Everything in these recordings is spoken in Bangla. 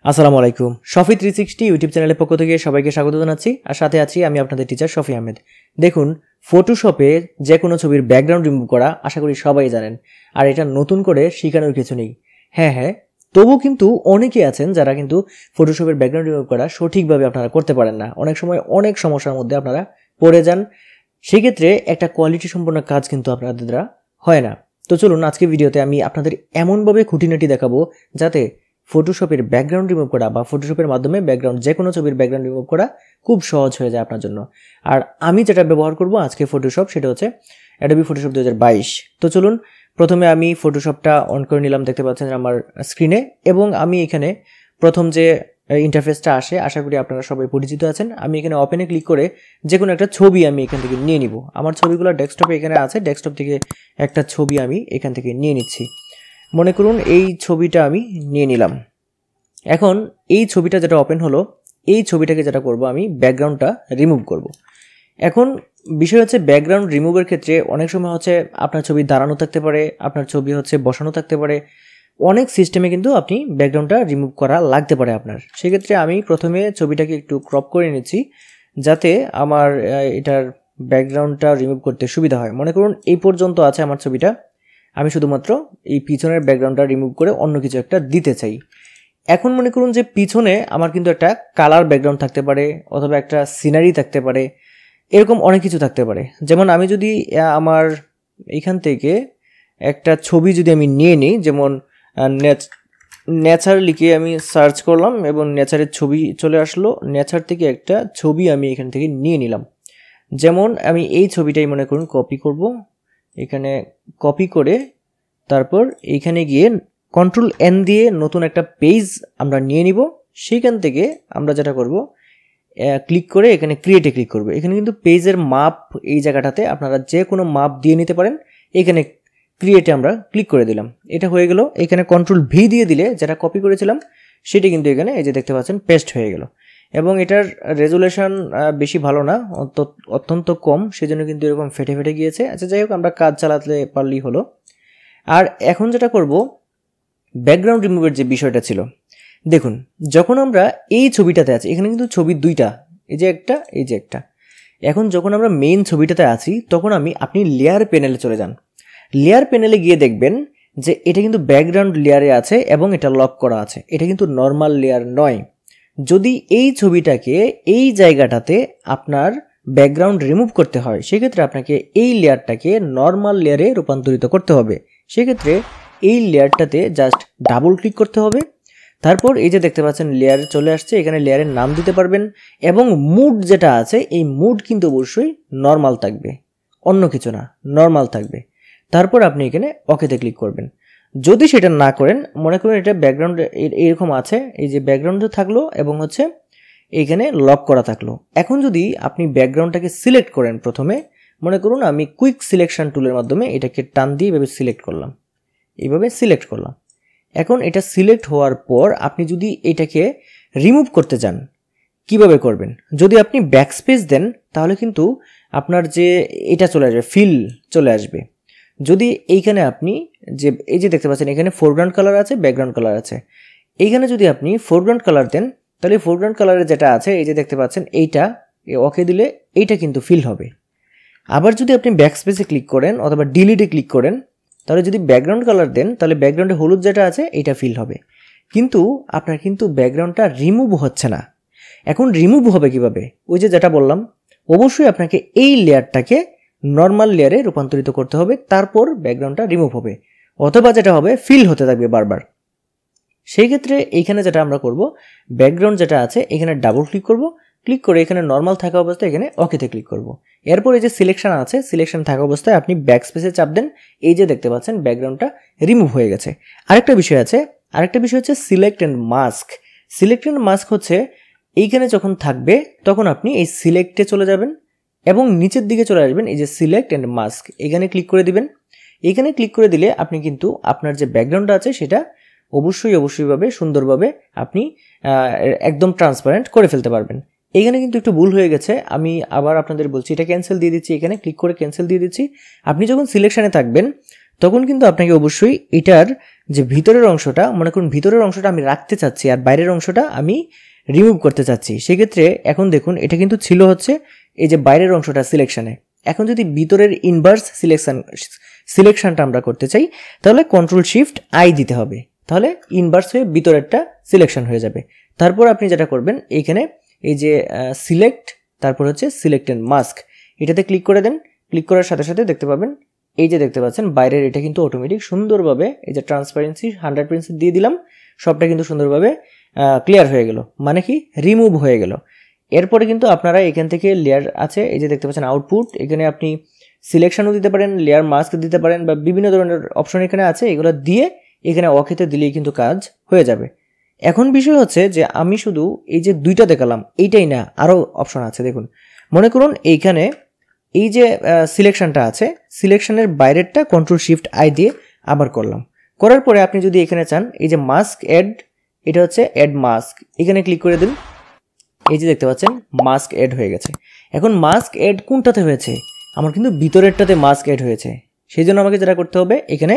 আসসালামু আলাইকুম। শফি 360 ইউটিউব চ্যানেলের পক্ষ থেকে সবাইকে স্বাগত জানাচ্ছি। আর সাথে আছি আমি আপনাদের টিচার শফি আহমেদ। দেখুন, ফটোশপে যে কোনো ছবির ব্যাকগ্রাউন্ড রিমুভ করা আশা করি সবাই জানেন। আর এটা নতুন করে শেখানোর কিছু নেই। হ্যাঁ, তবু কিন্তু অনেকেই আছেন যারা কিন্তু ফটোশপের ব্যাকগ্রাউন্ড রিমুভ করা সঠিকভাবে আপনারা করতে পারেন না। অনেক সময় অনেক সমস্যার মধ্যে আপনারা পড়ে যান। সেক্ষেত্রে একটা কোয়ালিটি সম্পন্ন কাজ কিন্তু আপনাদের দ্বারা হয় না। তো চলুন, আজকে ভিডিওতে আমি আপনাদের এমনভাবে খুঁটিনাটি দেখাবো যাতে ফটোশপের ব্যাকগ্রাউন্ড রিমুভ করা বা ফটোশপের মাধ্যমে ব্যাকগ্রাউন্ড যে কোনো ছবির ব্যাকগ্রাউন্ড রিমুভ করা খুব সহজ হয়ে যায় আপনার জন্য। আর আমি যেটা ব্যবহার করব আজকে ফটোশপ, সেটা হচ্ছে অ্যাডোবি ফটোশপ 2022। তো চলুন, প্রথমে আমি ফটোশপটা অন করে নিলাম, দেখতে পাচ্ছেন আমার স্ক্রিনে। এবং আমি এখানে প্রথম যে ইন্টারফেসটা আসে, আশা করি আপনারা সবাই পরিচিত আছেন। আমি এখানে ওপেনে ক্লিক করে যে কোনো একটা ছবি আমি এখান থেকে নিয়ে নিব। আমার ছবিগুলো ডেস্কটপে এখানে আছে, ডেস্কটপ থেকে একটা ছবি আমি এখান থেকে নিয়ে নিচ্ছি। মনে করুন এই ছবিটা আমি নিয়ে নিলাম। এখন এই ছবিটা যেটা ওপেন হলো, এই ছবিটাকে যেটা করব আমি ব্যাকগ্রাউন্ডটা রিমুভ করব। এখন বিষয় হচ্ছে ব্যাকগ্রাউন্ড রিমুভের ক্ষেত্রে অনেক সময় হচ্ছে আপনার ছবি দাঁড়ানো থাকতে পারে, আপনার ছবি হচ্ছে বসানো থাকতে পারে। অনেক সিস্টেমে কিন্তু আপনি ব্যাকগ্রাউন্ডটা রিমুভ করা লাগতে পারে আপনার। সেক্ষেত্রে আমি প্রথমে ছবিটাকে একটু ক্রপ করে নিচ্ছি যাতে আমার এটার ব্যাকগ্রাউন্ডটা রিমুভ করতে সুবিধা হয়। মনে করুন এই পর্যন্ত আছে আমার ছবিটা, আমি শুধুমাত্র এই পিছনের ব্যাকগ্রাউন্ডটা রিমুভ করে অন্য কিছু একটা দিতে চাই। এখন মনে করুন যে পিছনে আমার কিন্তু একটা কালার ব্যাকগ্রাউন্ড থাকতে পারে, অথবা একটা সিনারি থাকতে পারে, এরকম অনেক কিছু থাকতে পারে। যেমন আমি যদি আমার এখান থেকে একটা ছবি যদি আমি নিয়ে নিই, যেমন নেচার লিখে আমি সার্চ করলাম এবং নেচারের ছবি চলে আসলো। নেচার থেকে একটা ছবি আমি এখান থেকে নিয়ে নিলাম। যেমন আমি এই ছবিটাই মনে করুন কপি করব, এখানে কপি করে তারপর এইখানে গিয়ে Ctrl+N দিয়ে নতুন একটা পেজ আমরা নিয়ে নিব। সেইখান থেকে আমরা যেটা করব, ক্লিক করে এখানে ক্রিয়েটে ক্লিক করব। এখানে কিন্তু পেজের মাপ, এই জায়গাটাতে আপনারা যে কোনো মাপ দিয়ে নিতে পারেন। এখানে ক্রিয়েটে আমরা ক্লিক করে দিলাম, এটা হয়ে গেল। এখানে Ctrl+V দিয়ে দিলে যেটা কপি করেছিলাম সেটা কিন্তু এখানে এই যে দেখতে পাচ্ছেন পেস্ট হয়ে গেল। এবং এটার রেজুলেশন বেশি ভালো না, অত্যন্ত কম, সেজন্য কিন্তু এরকম ফেটে ফেটে গিয়েছে। আচ্ছা, যাই হোক, আমরা কাজ চালাতে পারলেই হলো। আর এখন যেটা করব, ব্যাকগ্রাউন্ড রিমুভের যে বিষয়টা ছিল, দেখুন যখন আমরা এই ছবিটাতে আছি, এখানে কিন্তু ছবি দুইটা, এই যে একটা, এই যে একটা। এখন যখন আমরা মেইন ছবিটাতে আছি, তখন আপনি লেয়ার প্যানেলে চলে যান। লেয়ার প্যানেলে গিয়ে দেখবেন যে এটা কিন্তু ব্যাকগ্রাউন্ড লেয়ারে আছে এবং এটা লক করা আছে। এটা কিন্তু নর্মাল লেয়ার নয়। যদি এই ছবিটাকে এই জায়গাটাতে আপনার ব্যাকগ্রাউন্ড রিমুভ করতে হয়, সেক্ষেত্রে আপনাকে এই লেয়ারটাকে নর্মাল লেয়ারে রূপান্তরিত করতে হবে। সেক্ষেত্রে এই লেয়ারটাতে জাস্ট ডাবল ক্লিক করতে হবে। তারপর এই যে দেখতে পাচ্ছেন লেয়ার চলে আসছে, এখানে লেয়ারের নাম দিতে পারবেন। এবং মুড যেটা আছে, এই মুড কিন্তু অবশ্যই নর্মাল থাকবে, অন্য কিছু না, নর্মাল থাকবে। তারপর আপনি এখানে ওকেতে ক্লিক করবেন। যদি সেটা না করেন, মনে করুন এটা ব্যাকগ্রাউন্ড এরকম আছে, এই যে ব্যাকগ্রাউন্ডে থাকলো এবং হচ্ছে এইখানে লক করা থাকলো। এখন যদি আপনি ব্যাকগ্রাউন্ডটাকে সিলেক্ট করেন, প্রথমে মনে করুন আমি কুইক সিলেকশন টুলের মাধ্যমে এটাকে টান দিয়ে এভাবে সিলেক্ট করলাম, এইভাবে সিলেক্ট করলাম। এখন এটা সিলেক্ট হওয়ার পর আপনি যদি এটাকে রিমুভ করতে চান, কিভাবে করবেন? যদি আপনি ব্যাকস্পেস দেন তাহলে কিন্তু আপনার যে এটা চলে আসবে, ফিল চলে আসবে। যদি এইখানে আপনি যে এই যে দেখতে পাচ্ছেন এখানে ফোরগ্রাউন্ড কালার আছে, ব্যাকগ্রাউন্ড কালার আছে, এইখানে যদি আপনি ফোরগ্রাউন্ড কালার দেন, তাহলে ফোরগ্রাউন্ড কালারে যেটা আছে, এই যে দেখতে পাচ্ছেন এইটা ওকে দিলে এইটা কিন্তু ফিল হবে। আবার যদি আপনি ব্যাকস্পেসে ক্লিক করেন অথবা ডিলিটে ক্লিক করেন, তাহলে যদি ব্যাকগ্রাউন্ড কালার দেন, তাহলে ব্যাকগ্রাউন্ডে হলুদ যেটা আছে এইটা ফিল হবে। কিন্তু আপনার কিন্তু ব্যাকগ্রাউন্ডটা রিমুভ হচ্ছে না। এখন রিমুভ হবে কিভাবে? ওই যে যেটা বললাম, অবশ্যই আপনাকে এই লেয়ারটাকে নর্মাল লেয়ারে রূপান্তরিত করতে হবে, তারপর ব্যাকগ্রাউন্ডটা রিমুভ হবে। অথবা যেটা হবে, ফিল হতে থাকবে বারবার। সেই ক্ষেত্রে এইখানে যেটা আমরা করব, ব্যাকগ্রাউন্ড যেটা আছে এখানে ডাবল ক্লিক করব, ক্লিক করে এখানে নর্মাল থাকা অবস্থায় এখানে ওকেতে ক্লিক করব। এরপর এই যে সিলেকশন আছে, সিলেকশন থাকা অবস্থায় আপনি ব্যাকস্পেসে চাপ দেন, এই যে দেখতে পাচ্ছেন ব্যাকগ্রাউন্ডটা রিমুভ হয়ে গেছে। আরেকটা বিষয় হচ্ছে select and mask. Select and mask হচ্ছে এইখানে যখন থাকবে তখন আপনি এই সিলেক্টে চলে যাবেন এবং নিচের দিকে চলে আসবেন, এই যে সিলেক্ট অ্যান্ড মাস্ক, এখানে ক্লিক করে দিবেন। এখানে ক্লিক করে দিলে আপনি কিন্তু আপনার যে ব্যাকগ্রাউন্ডটা আছে সেটা অবশ্যইভাবে সুন্দরভাবে আপনি একদম ট্রান্সপারেন্ট করে ফেলতে পারবেন। এখানে কিন্তু একটু ভুল হয়ে গেছে, আমি আবার আপনাদের বলছি, এটা ক্যান্সেল দিয়ে দিচ্ছি, এখানে ক্লিক করে ক্যান্সেল দিয়ে দিচ্ছি। আপনি যখন সিলেকশনে থাকবেন তখন কিন্তু আপনাকে অবশ্যই এটার যে ভিতরের অংশটা, মনে করুন ভিতরের অংশটা আমি রাখতে চাচ্ছি আর বাইরের অংশটা আমি রিমুভ করতে চাচ্ছি, সেক্ষেত্রে এখন দেখুন এটা কিন্তু ছিল হচ্ছে এই যে বাইরের অংশটা সিলেকশানে। এখন যদি ভিতরের ইনভার্স সিলেকশনটা আমরা করতে চাই তাহলে Ctrl+Shift+I দিতে হবে, তাহলে ইনভার্স হয়ে ভিতরেরটা সিলেকশন হয়ে যাবে। তারপর আপনি যেটা করবেন এইখানে এই যে সিলেক্ট, তারপর হচ্ছে সিলেক্ট এন্ড মাস্ক, এটাতে ক্লিক করে দেন। ক্লিক করার সাথে সাথে দেখতে পাবেন এই যে দেখতে পাচ্ছেন বাইরের এটা কিন্তু অটোমেটিক সুন্দরভাবে এই যে ট্রান্সপারেন্সি 100% দিয়ে দিলাম, সবটা কিন্তু সুন্দরভাবে ক্লিয়ার হয়ে গেল, মানে কি রিমুভ হয়ে গেল। এরপরে কিন্তু আপনারা এখান থেকে লেয়ার আছে এই যে দেখতে পাচ্ছেন আউটপুট, এখানে আপনি সিলেকশনও দিতে পারেন, লেয়ার মাস্ক দিতে পারেন বা বিভিন্ন ধরনের অপশন এখানে আছে, এগুলো দিয়ে এখানে ওকেতে দিলেই কিন্তু কাজ হয়ে যাবে। এখন বিষয় হচ্ছে যে আমি শুধু এই যে দুইটা দেখালাম এইটাই না, আরও অপশন আছে দেখুন। মনে করুন এইখানে এই যে সিলেকশনটা আছে, সিলেকশনের বাইরেরটা Ctrl+Shift+I দিয়ে আবার করলাম। করার পরে আপনি যদি এখানে চান এই যে মাস্ক অ্যাড, এটা হচ্ছে অ্যাড মাস্ক, এখানে ক্লিক করে দিন। এই যে দেখতে পাচ্ছেন মাস্ক অ্যাড হয়ে গেছে। এখন মাস্ক অ্যাড কোনটাতে হয়েছে? আমার কিন্তু ভিতরেরটাতে মাস্ক অ্যাড হয়েছে, সেই জন্য আমাকে যেটা করতে হবে এখানে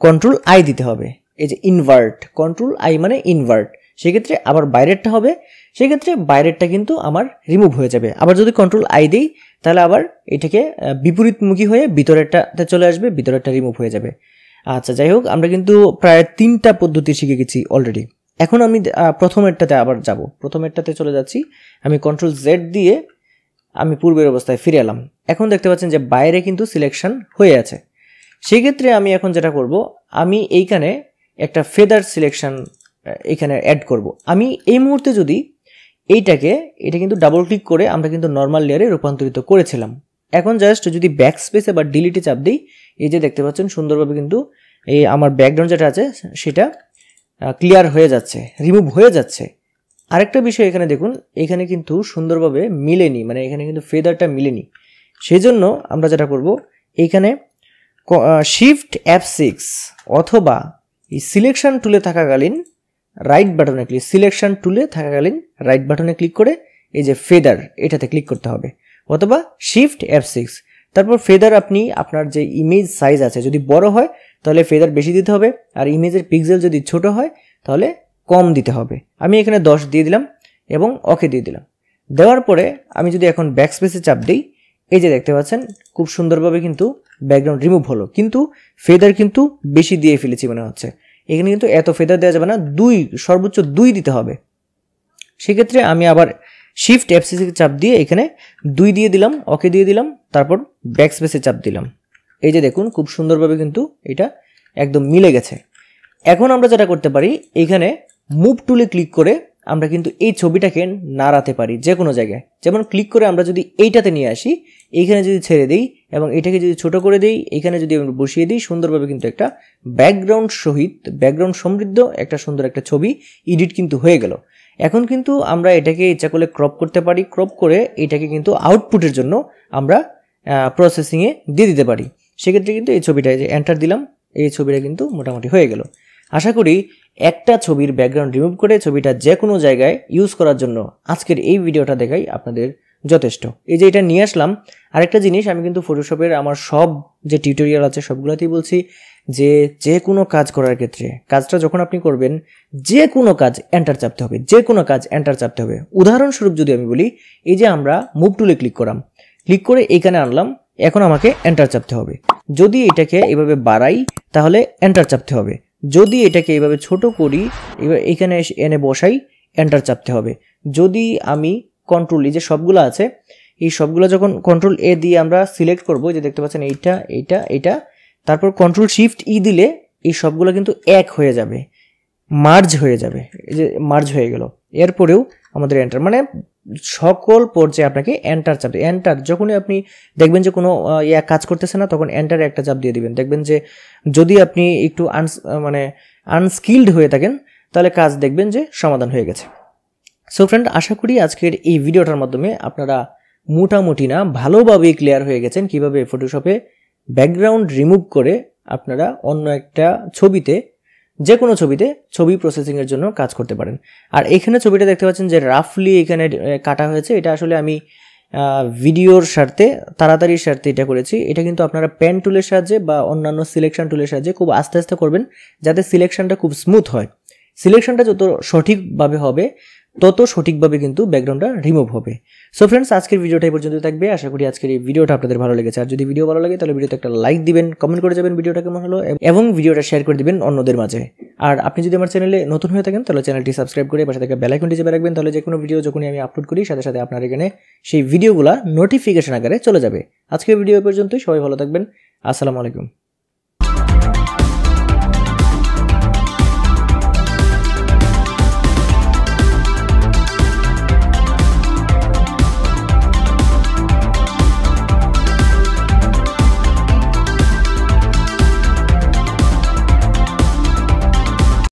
Ctrl+I দিতে হবে। এই যে ইনভার্ট, Ctrl+I মানে ইনভার্ট, সেক্ষেত্রে আবার বাইরেরটা হবে, সেক্ষেত্রে বাইরেরটা কিন্তু আমার রিমুভ হয়ে যাবে। আবার যদি Ctrl+I দিই তাহলে আবার এটাকে বিপরীতমুখী হয়ে ভিতরেরটাতে চলে আসবে, ভিতরেরটা রিমুভ হয়ে যাবে। আচ্ছা যাই হোক, আমরা কিন্তু প্রায় 3টা পদ্ধতি শিখে গেছি অলরেডি। এখন আমি প্রথমেরটাতে আবার যাব, প্রথমেরটাতে চলে যাচ্ছি। আমি Ctrl+Z দিয়ে আমি পূর্বের অবস্থায় ফিরে এলাম। এখন দেখতে পাচ্ছেন যে বাইরে কিন্তু সিলেকশন হয়ে আছে। সেই ক্ষেত্রে আমি এখন যেটা করব, আমি এইখানে একটা ফেদার সিলেকশন এখানে অ্যাড করব। আমি এই মুহূর্তে যদি এটা কিন্তু ডাবল ক্লিক করে আমরা কিন্তু নর্মাল লেয়ারে রূপান্তরিত করেছিলাম। এখন জাস্ট যদি ব্যাক স্পেসে বা ডিলিটে চাপ দিই, এই যে দেখতে পাচ্ছেন সুন্দরভাবে কিন্তু এই আমার ব্যাকগ্রাউন্ড যেটা আছে সেটা ক্লিয়ার হয়ে যাচ্ছে, রিমুভ হয়ে যাচ্ছে। আরেকটা বিষয় এখানে দেখুন, এখানে কিন্তু সুন্দরভাবে মিলেনি, মানে এখানে কিন্তু ফেদারটা মিলেনি। সেই জন্য আমরা যেটা করব, এইখানে Shift+F6 অথবা এই সিলেকশন টুলে থাকাকালীন রাইট বাটনে ক্লিক, সিলেকশন টুলে থাকাকালীন রাইট বাটনে ক্লিক করে এই যে ফেদার এটাতে ক্লিক করতে হবে, অথবা Shift+F6। তারপর ফেদার আপনি আপনার যে ইমেজ সাইজ আছে যদি বড় হয় তাহলে ফেদার বেশি দিতে হবে, আর ইমেজের পিক্সেল যদি ছোট হয় তাহলে কম দিতে হবে। আমি এখানে 10 দিয়ে দিলাম এবং ওকে দিয়ে দিলাম। দেওয়ার পরে আমি যদি এখন ব্যাক স্পেসে চাপ দিই, এই যে দেখতে পাচ্ছেন খুব সুন্দরভাবে কিন্তু ব্যাকগ্রাউন্ড রিমুভ হলো, কিন্তু ফেদার কিন্তু বেশি দিয়ে ফেলেছি মনে হচ্ছে। এখানে কিন্তু এত ফেদার দেওয়া যাবে না, সর্বোচ্চ 2 দিতে হবে। সেক্ষেত্রে আমি আবার Shift+F6 চাপ দিয়ে এখানে 2 দিয়ে দিলাম, ওকে দিয়ে দিলাম, তারপর ব্যাক স্পেসে চাপ দিলাম। এই যে দেখুন খুব সুন্দরভাবে কিন্তু এটা একদম মিলে গেছে। এখন আমরা যেটা করতে পারি, এখানে মুভ টুলে ক্লিক করে আমরা কিন্তু এই ছবিটাকে নাড়াতে পারি যে কোনো জায়গায়। যেমন ক্লিক করে আমরা যদি এইটাতে নিয়ে আসি, এইখানে যদি ছেড়ে দিই এবং এটাকে যদি ছোট করে দিই, এখানে যদি আমরা বসিয়ে দিই, সুন্দরভাবে কিন্তু একটা ব্যাকগ্রাউন্ড সমৃদ্ধ একটা সুন্দর একটা ছবি এডিট কিন্তু হয়ে গেল। এখন কিন্তু আমরা এটাকে ইচ্ছা করলে ক্রপ করতে পারি, ক্রপ করে এটাকে কিন্তু আউটপুটের জন্য আমরা প্রসেসিংয়ে দিয়ে দিতে পারি। সেক্ষেত্রে কিন্তু এই ছবিটা যে এন্টার দিলাম, এই ছবিটা কিন্তু মোটামুটি হয়ে গেল। আশা করি একটা ছবির ব্যাকগ্রাউন্ড রিমুভ করে ছবিটা যে কোনো জায়গায় ইউজ করার জন্য আজকের এই ভিডিওটা দেখাই আপনাদের যথেষ্ট। এই যে এটা নিয়ে আসলাম। আরেকটা জিনিস, আমি কিন্তু ফটোশপের আমার সব যে টিউটোরিয়াল আছে সবগুলোতেই বলছি যে কোনো কাজ করার ক্ষেত্রে, কাজটা যখন আপনি করবেন যে কোনো কাজ এন্টার চাপতে হবে, যে কোনো কাজ এন্টার চাপতে হবে। উদাহরণস্বরূপ যদি আমি বলি, এই যে আমরা মুভ টুলে ক্লিক করলাম, ক্লিক করে এইখানে আনলাম, এখন আমাকে এন্টার চাপতে হবে। যদি এটাকে এভাবে বাড়াই তাহলে এন্টার চাপতে হবে, যদি এটাকে এইভাবে ছোট করি, এবার এখানে এনে বসাই, এন্টার চাপতে হবে। যদি আমি কন্ট্রোল, এই যে সবগুলো আছে এই সবগুলো যখন Ctrl+A দিয়ে আমরা সিলেক্ট করব, যে দেখতে পাচ্ছেন এইটা, তারপর Ctrl+Shift+E দিলে এই সবগুলো কিন্তু এক হয়ে যাবে, মার্জ হয়ে যাবে। এই যে মার্জ হয়ে গেল। এরপরেও আমাদের এন্টার, মানে সকল পর্যায়ে আপনাকে এন্টার চাপতে, এন্টার যখনই আপনি দেখবেন যে কোনো কাজ করতেছে না তখন এন্টারে একটা চাপ দিয়ে দিবেন। দেখবেন যে যদি আপনি একটু আনস্কিলড হয়ে থাকেন তাহলে কাজ দেখবেন যে সমাধান হয়ে গেছে। সো ফ্রেন্ড, আশা করি আজকের এই ভিডিওটার মাধ্যমে আপনারা মোটামুটি না ভালোভাবে ক্লিয়ার হয়ে গেছেন কিভাবে ফটোশপে ব্যাকগ্রাউন্ড রিমুভ করে আপনারা অন্য একটা ছবিতে, যে কোনো ছবিতে ছবি প্রসেসিংয়ের জন্য কাজ করতে পারেন। আর এখানে ছবিটা দেখতে পাচ্ছেন যে রাফলি এখানে কাটা হয়েছে, এটা আসলে আমি ভিডিওর স্বার্থে তাড়াতাড়ির স্বার্থে এটা করেছি। এটা কিন্তু আপনারা পেন টুলের সাহায্যে বা অন্যান্য সিলেকশন টুলের সাহায্যে খুব আস্তে আস্তে করবেন, যাতে সিলেকশনটা খুব স্মুথ হয়। সিলেকশনটা যত সঠিকভাবে হবে তত সঠিকভাবে কিন্তু ব্যাকগ্রাউন্ডটা রিমুভ হবে। সো ফ্রেন্ডস, আজকের ভিডিওটা এই পর্যন্ত থাকবে। আশা করি আজকের এই ভিডিওটা আপনাদের ভালো লেগেছে। আর যদি ভিডিও ভালো লাগে তাহলে ভিডিওতে একটা লাইক দিবেন, কমেন্ট করে যাবেন ভিডিওটা কেমন হলো, এবং ভিডিওটা শেয়ার করে দিবেন অন্যদের মাঝে। আর আপনি যদি আমার চ্যানেলে নতুন হয়ে থাকেন তাহলে চ্যানেলটি সাবস্ক্রাইব করে পাশে থেকে বেল আইকনটি চেপে রাখবেন, তাহলে যে কোনো ভিডিও যখনই আমি আপলোড করি সাথে সাথে আপনার এখানে সেই ভিডিওগুলো নোটিফিকেশন আকারে চলে যাবে। আজকের ভিডিও পর্যন্তই, সবাই ভালো থাকবেন। আসসালামু আলাইকুম।